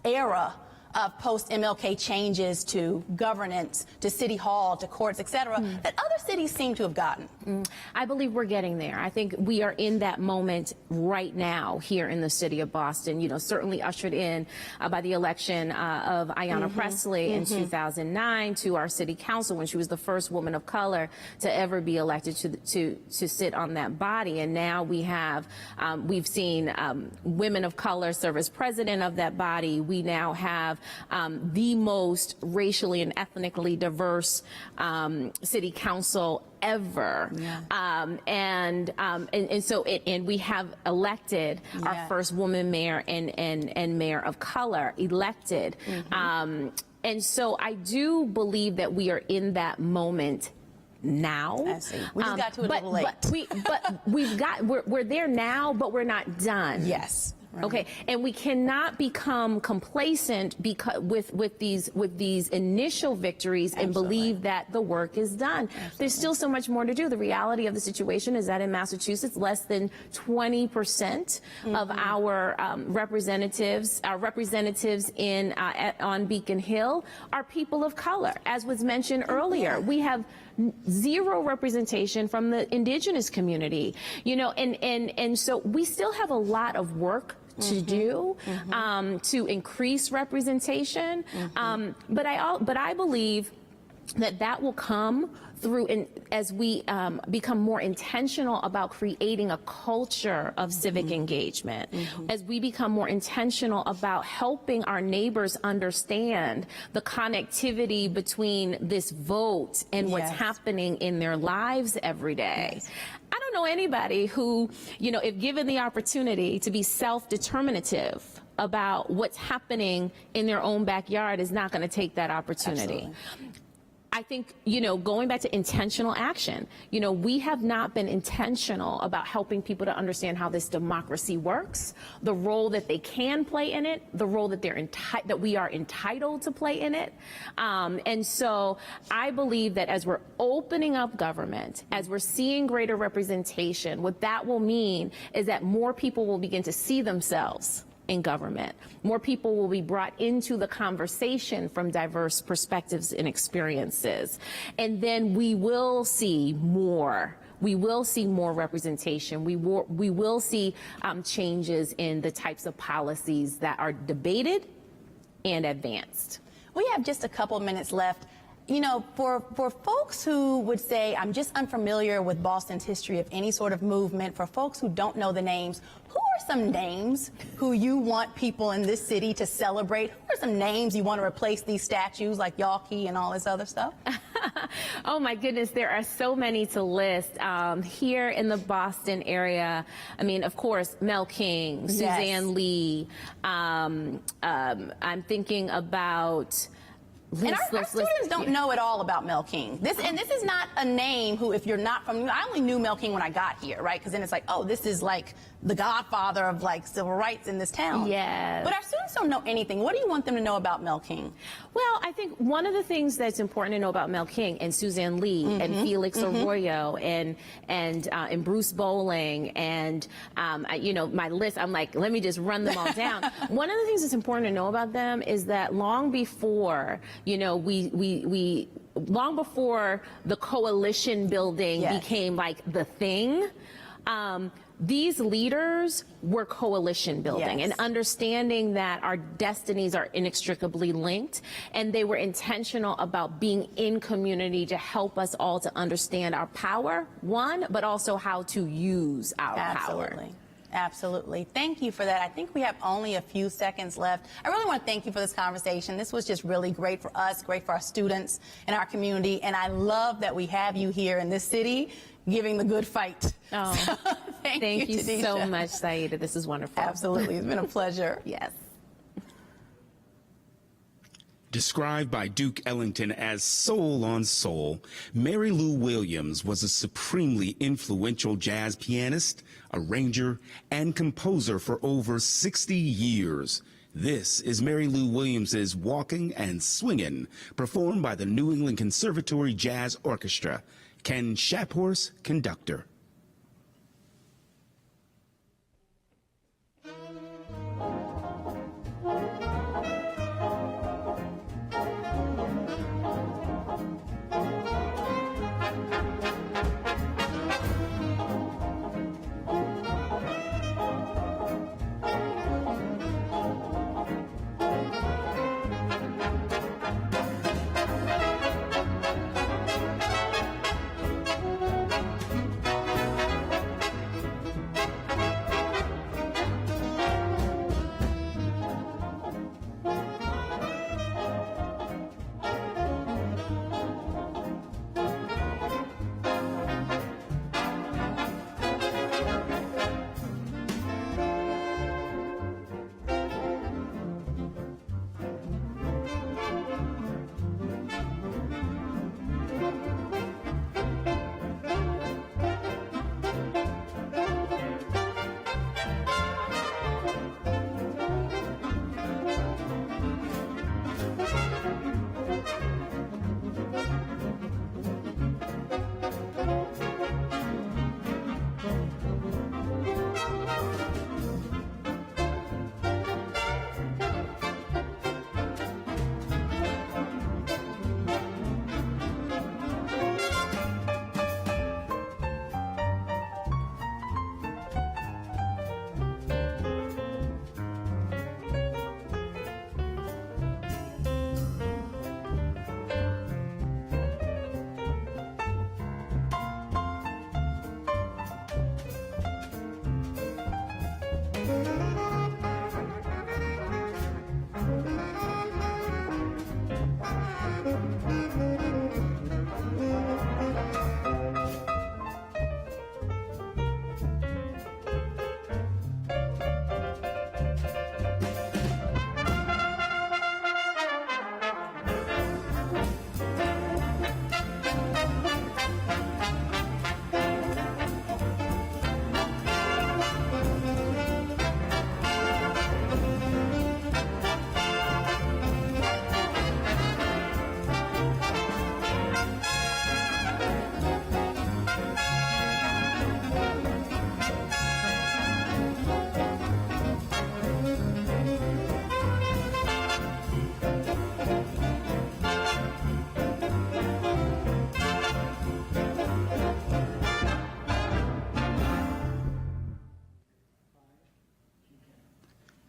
S9: era of post-MLK changes to governance, to city hall, to courts, et cetera, that other cities seem to have gotten?
S10: I believe we're getting there. I think we are in that moment right now here in the city of Boston, you know, certainly ushered in by the election of Ayanna Pressley in 2009 to our city council when she was the first woman of color to ever be elected to sit on that body. And now we have, we've seen women of color serve as president of that body. We now have the most racially and ethnically diverse city council ever. And we have elected our first woman mayor and mayor of color elected. And so I do believe that we are in that moment now.
S9: I see. We just got to it a little late.
S10: We're there now, but we're not done.
S9: Yes. Right.
S10: Okay, and we cannot become complacent with these initial victories and believe that the work is done. There's still so much more to do. The reality of the situation is that in Massachusetts, less than 20% of our representatives in on Beacon Hill are people of color. As was mentioned earlier, we have zero representation from the indigenous community, you know, and so we still have a lot of work to do to increase representation, but I believe that will come through as we become more intentional about creating a culture of civic engagement, as we become more intentional about helping our neighbors understand the connectivity between this vote and what's happening in their lives every day. I don't know anybody who, you know, if given the opportunity to be self-determinative about what's happening in their own backyard, is not going to take that opportunity. I think, going back to intentional action, we have not been intentional about helping people to understand how this democracy works, the role that they can play in it, the role that that we are entitled to play in it. And so I believe that as we're opening up government, as we're seeing greater representation, what that will mean is that more people will begin to see themselves in government. More people will be brought into the conversation from diverse perspectives and experiences. And then we will see more. We will see more representation. We will see changes in the types of policies that are debated and advanced.
S9: We have just a couple minutes left. For folks who would say, I'm just unfamiliar with Boston's history of any sort of movement, for folks who don't know the names, who are some names who you want people in this city to celebrate? Who are some names you want to replace these statues like Yawkey and all this other stuff?
S10: Oh my goodness, there are so many to list. Here in the Boston area, of course, Mel King, Suzanne Lee. I'm thinking about...
S9: And our students don't know at all about Mel King. This is not a name who, if you're not from, I only knew Mel King when I got here, right? Because then it's like, oh, this is like the godfather of like civil rights in this town.
S10: Yes.
S9: But our students don't know anything. What do you want them to know about Mel King?
S10: Well, I think one of the things that's important to know about Mel King and Suzanne Lee and Felix Arroyo and Bruce Bowling and my list, I'm like, let me just run them all down. One of the things that's important to know about them is that long before, long before the coalition building became like the thing, these leaders were coalition building and understanding that our destinies are inextricably linked, and they were intentional about being in community to help us all to understand our power, but also how to use our power.
S9: Absolutely. Thank you for that. I think we have only a few seconds left. I really want to thank you for this conversation. This was just really great for us, great for our students and our community. And I love that we have you here in this city giving the good fight.
S10: Oh,
S9: so, thank you
S10: so much, Saida. This is wonderful.
S9: Absolutely. It's been a pleasure.
S10: Yes.
S1: Described by Duke Ellington as soul on soul, Mary Lou Williams was a supremely influential jazz pianist, arranger, and composer for over 60 years. This is Mary Lou Williams's Walking and Swingin', performed by the New England Conservatory Jazz Orchestra. Ken Shaphorse, conductor.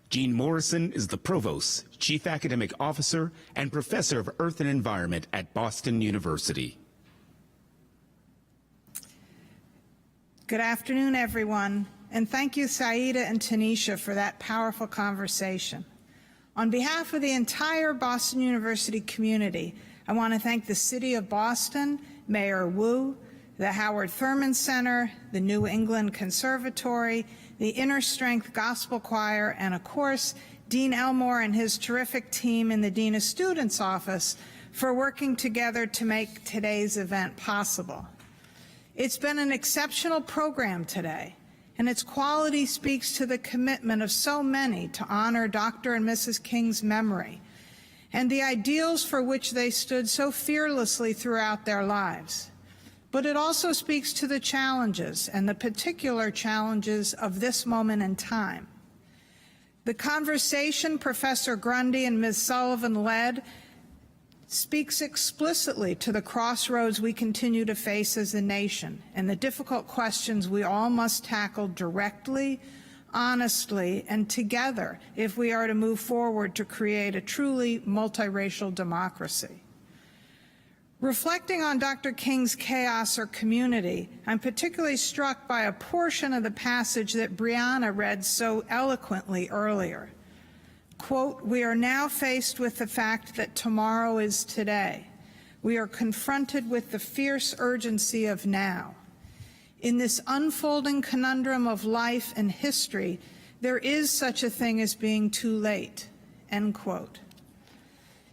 S1: Jean Morrison is the Provost, Chief Academic Officer, and Professor of Earth and Environment at Boston University.
S11: Good afternoon, everyone, and thank you, Saida and Tanisha, for that powerful conversation. On behalf of the entire Boston University community, I want to thank the City of Boston, Mayor Wu, the Howard Thurman Center, the New England Conservatory, the Inner Strength Gospel Choir, and of course, Dean Elmore and his terrific team in the Dean of Students Office for working together to make today's event possible. It's been an exceptional program today, and its quality speaks to the commitment of so many to honor Dr. and Mrs. King's memory and the ideals for which they stood so fearlessly throughout their lives. But it also speaks to the challenges and the particular challenges of this moment in time. The conversation Professor Grundy and Ms. Sullivan led speaks explicitly to the crossroads we continue to face as a nation and the difficult questions we all must tackle directly, honestly, and together if we are to move forward to create a truly multiracial democracy. Reflecting on Dr. King's chaos or community, I'm particularly struck by a portion of the passage that Brianna read so eloquently earlier. Quote, "We are now faced with the fact that tomorrow is today. We are confronted with the fierce urgency of now. In this unfolding conundrum of life and history, there is such a thing as being too late." End quote.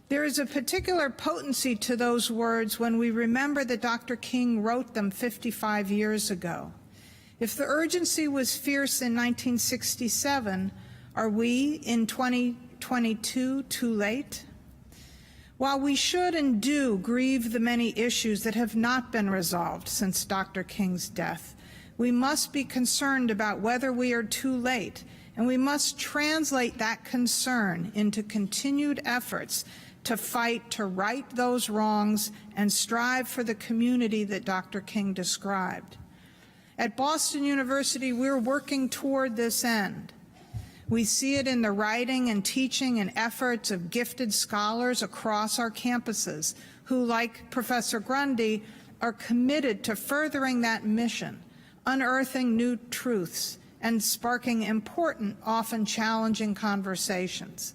S11: There is a particular potency to those words when we remember that Dr. King wrote them 55 years ago. If the urgency was fierce in 1967, are we in 2022 too late? While we should and do grieve the many issues that have not been resolved since Dr. King's death, we must be concerned about whether we are too late, and we must translate that concern into continued efforts to fight to right those wrongs and strive for the community that Dr. King described. At Boston University, we're working toward this end. We see it in the writing and teaching and efforts of gifted scholars across our campuses who, like Professor Grundy, are committed to furthering that mission, unearthing new truths, and sparking important, often challenging conversations.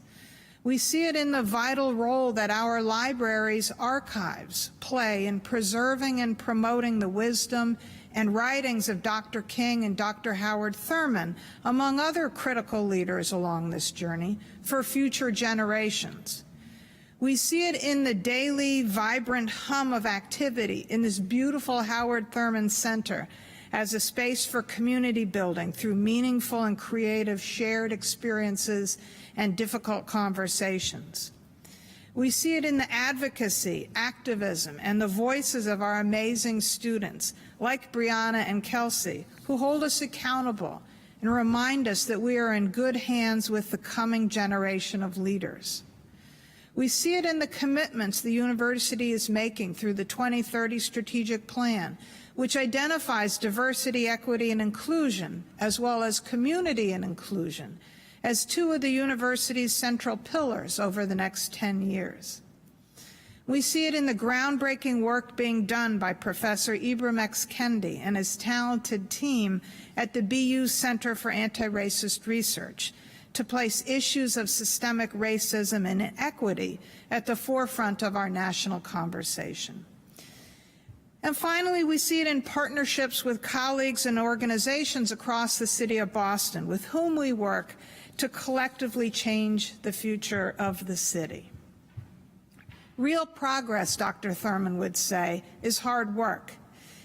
S11: We see it in the vital role that our libraries' archives play in preserving and promoting the wisdom and writings of Dr. King and Dr. Howard Thurman, among other critical leaders along this journey, for future generations. We see it in the daily, vibrant hum of activity in this beautiful Howard Thurman Center as a space for community building through meaningful and creative shared experiences and difficult conversations. We see it in the advocacy, activism, and the voices of our amazing students, like Brianna and Kelsey, who hold us accountable and remind us that we are in good hands with the coming generation of leaders. We see it in the commitments the university is making through the 2030 Strategic Plan, which identifies diversity, equity, and inclusion, as well as community and inclusion, as two of the university's central pillars over the next 10 years. We see it in the groundbreaking work being done by Professor Ibram X. Kendi and his talented team at the BU Center for Anti-Racist Research to place issues of systemic racism and inequity at the forefront of our national conversation. And finally, we see it in partnerships with colleagues and organizations across the city of Boston with whom we work to collectively change the future of the city. Real progress, Dr. Thurman would say, is hard work.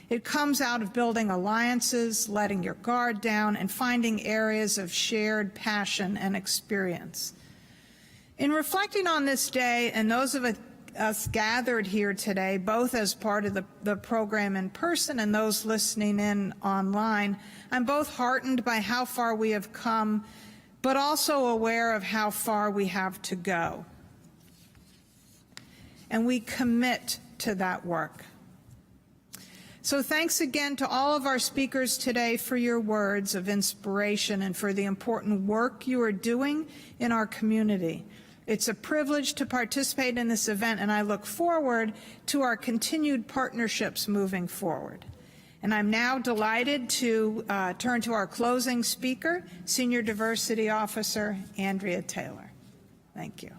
S11: It comes out of building alliances, letting your guard down, and finding areas of shared passion and experience. In reflecting on this day and those of us gathered here today, both as part of the program in person and those listening in online, I'm both heartened by how far we have come, but also aware of how far we have to go. And we commit to that work. So thanks again to all of our speakers today for your words of inspiration and for the important work you are doing in our community. It's a privilege to participate in this event, and I look forward to our continued partnerships moving forward. And I'm now delighted to turn to our closing speaker, Senior Diversity Officer Andrea Taylor. Thank you.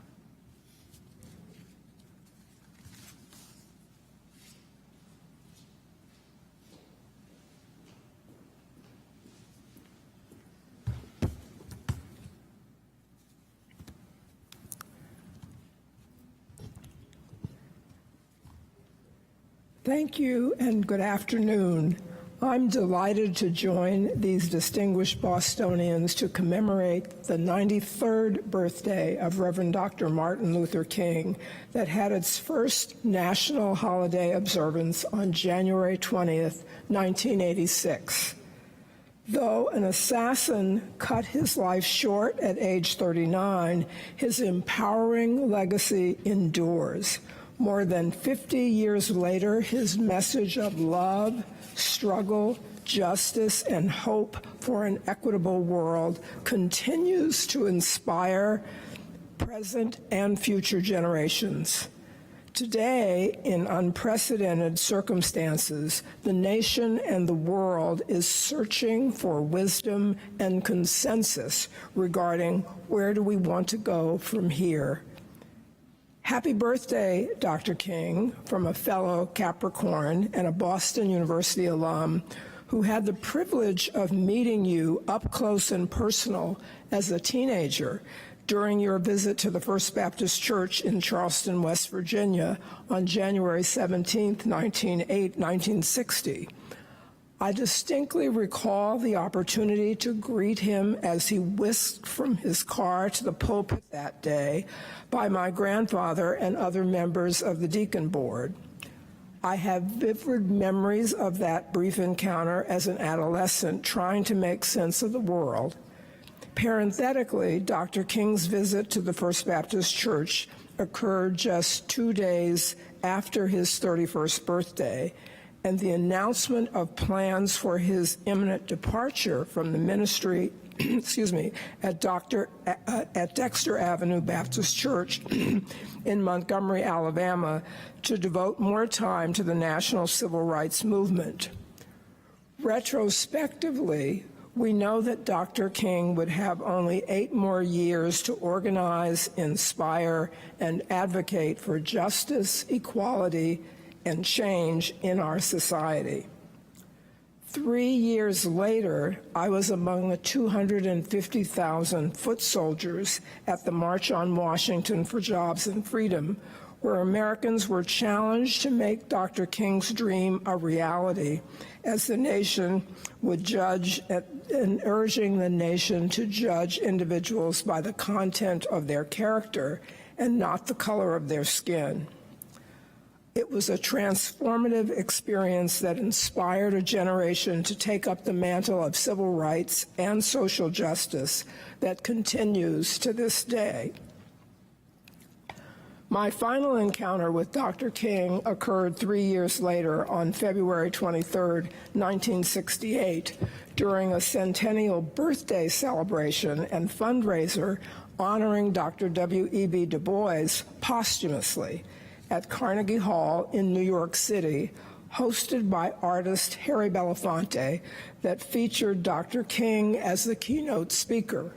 S12: Thank you and good afternoon. I'm delighted to join these distinguished Bostonians to commemorate the 93rd birthday of Reverend Dr. Martin Luther King that had its first national holiday observance on January 20th, 1986. Though an assassin cut his life short at age 39, his empowering legacy endures. More than 50 years later, his message of love, struggle, justice, and hope for an equitable world continues to inspire present and future generations. Today, in unprecedented circumstances, the nation and the world is searching for wisdom and consensus regarding where do we want to go from here. Happy birthday, Dr. King, from a fellow Capricorn and a Boston University alum who had the privilege of meeting you up close and personal as a teenager during your visit to the First Baptist Church in Charleston, West Virginia on January 17, 1960. I distinctly recall the opportunity to greet him as he whisked from his car to the pulpit that day by my grandfather and other members of the deacon board. I have vivid memories of that brief encounter as an adolescent trying to make sense of the world. Parenthetically, Dr. King's visit to the First Baptist Church occurred just 2 days after his 31st birthday, and the announcement of plans for his imminent departure from the ministry at Dexter Avenue Baptist Church in Montgomery, Alabama, to devote more time to the national civil rights movement. Retrospectively, we know that Dr. King would have only 8 more years to organize, inspire, and advocate for justice, equality, and change in our society. 3 years later, I was among the 250,000 foot soldiers at the March on Washington for Jobs and Freedom, where Americans were challenged to make Dr. King's dream a reality as the nation would judge and urging the nation to judge individuals by the content of their character and not the color of their skin. It was a transformative experience that inspired a generation to take up the mantle of civil rights and social justice that continues to this day. My final encounter with Dr. King occurred 3 years later on February 23, 1968, during a centennial birthday celebration and fundraiser honoring Dr. W.E.B. Du Bois posthumously at Carnegie Hall in New York City, hosted by artist Harry Belafonte, that featured Dr. King as the keynote speaker.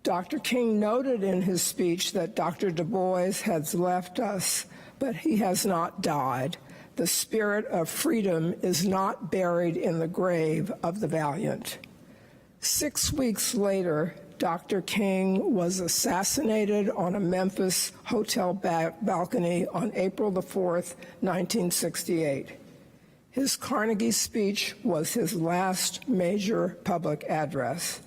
S12: Dr. King noted in his speech that Dr. Du Bois has left us, but he has not died. The spirit of freedom is not buried in the grave of the valiant. 6 weeks later, Dr. King was assassinated on a Memphis hotel balcony on April the 4th, 1968. His Carnegie speech was his last major public address.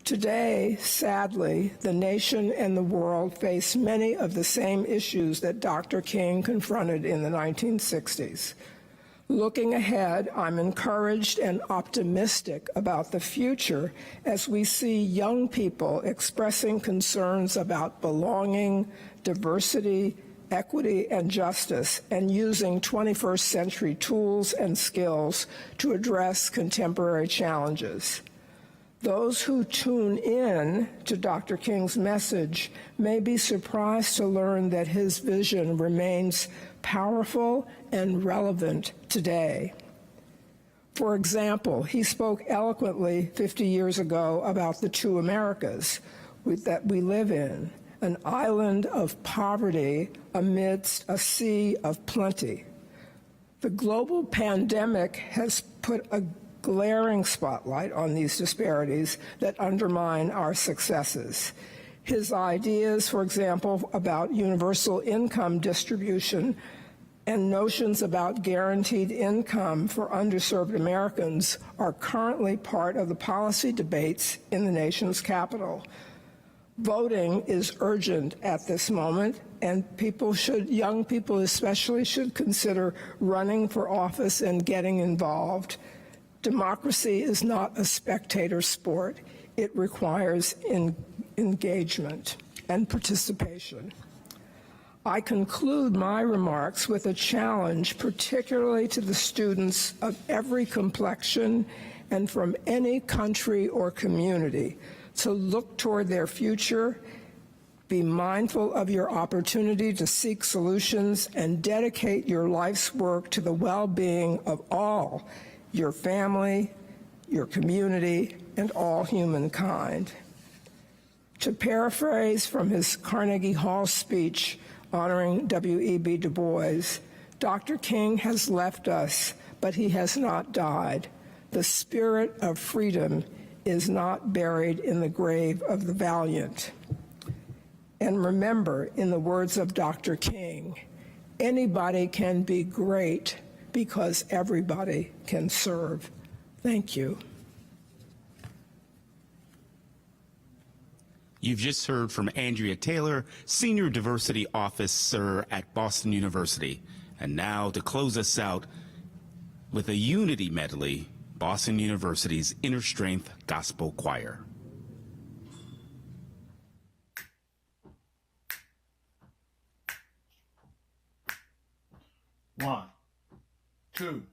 S12: Today, sadly, the nation and the world face many of the same issues that Dr. King confronted in the 1960s. Looking ahead, I'm encouraged and optimistic about the future as we see young people expressing concerns about belonging, diversity, equity, and justice, and using 21st century tools and skills to address contemporary challenges. Those who tune in to Dr. King's message may be surprised to learn that his vision remains powerful and relevant today. For example, he spoke eloquently 50 years ago about the two Americas that we live in, an island of poverty amidst a sea of plenty. The global pandemic has put a glaring spotlight on these disparities that undermine our successes. His ideas, for example, about universal income distribution and notions about guaranteed income for underserved Americans are currently part of the policy debates in the nation's capital. Voting is urgent at this moment, and young people especially, should consider running for office and getting involved. Democracy is not a spectator sport. It requires engagement and participation. I conclude my remarks with a challenge, particularly to the students of every complexion and from any country or community, to look toward their future, be mindful of your opportunity to seek solutions, and dedicate your life's work to the well-being of all, your family, your community, and all humankind. To paraphrase from his Carnegie Hall speech honoring W.E.B. Du Bois, Dr. King has left us, but he has not died. The spirit of freedom is not buried in the grave of the valiant. And remember, in the words of Dr. King, anybody can be great because everybody can serve. Thank you.
S1: You've just heard from Andrea Taylor, Senior Diversity Officer at Boston University. And now, to close us out with a unity medley, Boston University's Inner Strength Gospel Choir.
S13: 1, 2,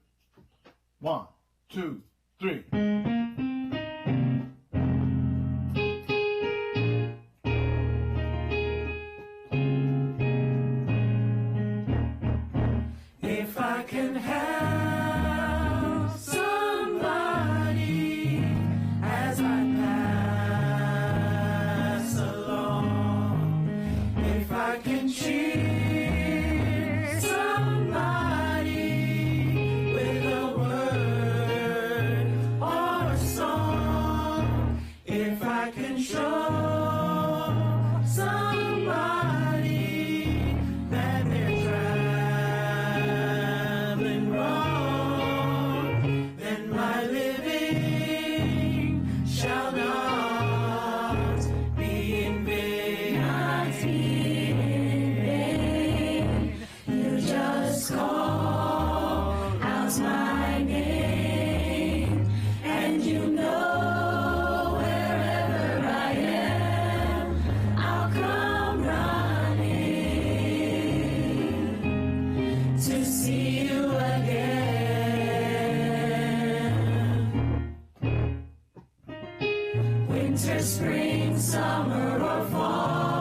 S13: 1, 2, 3. If I can help somebody as I pass along, if I can cheer somebody with a word or a song, if I can show somebody that they're traveling wrong, then my living shall not be in vain. Not be in vain. You just call out my name, and you know wherever I am, I'll come running to see you again. Winter, spring, summer, or fall.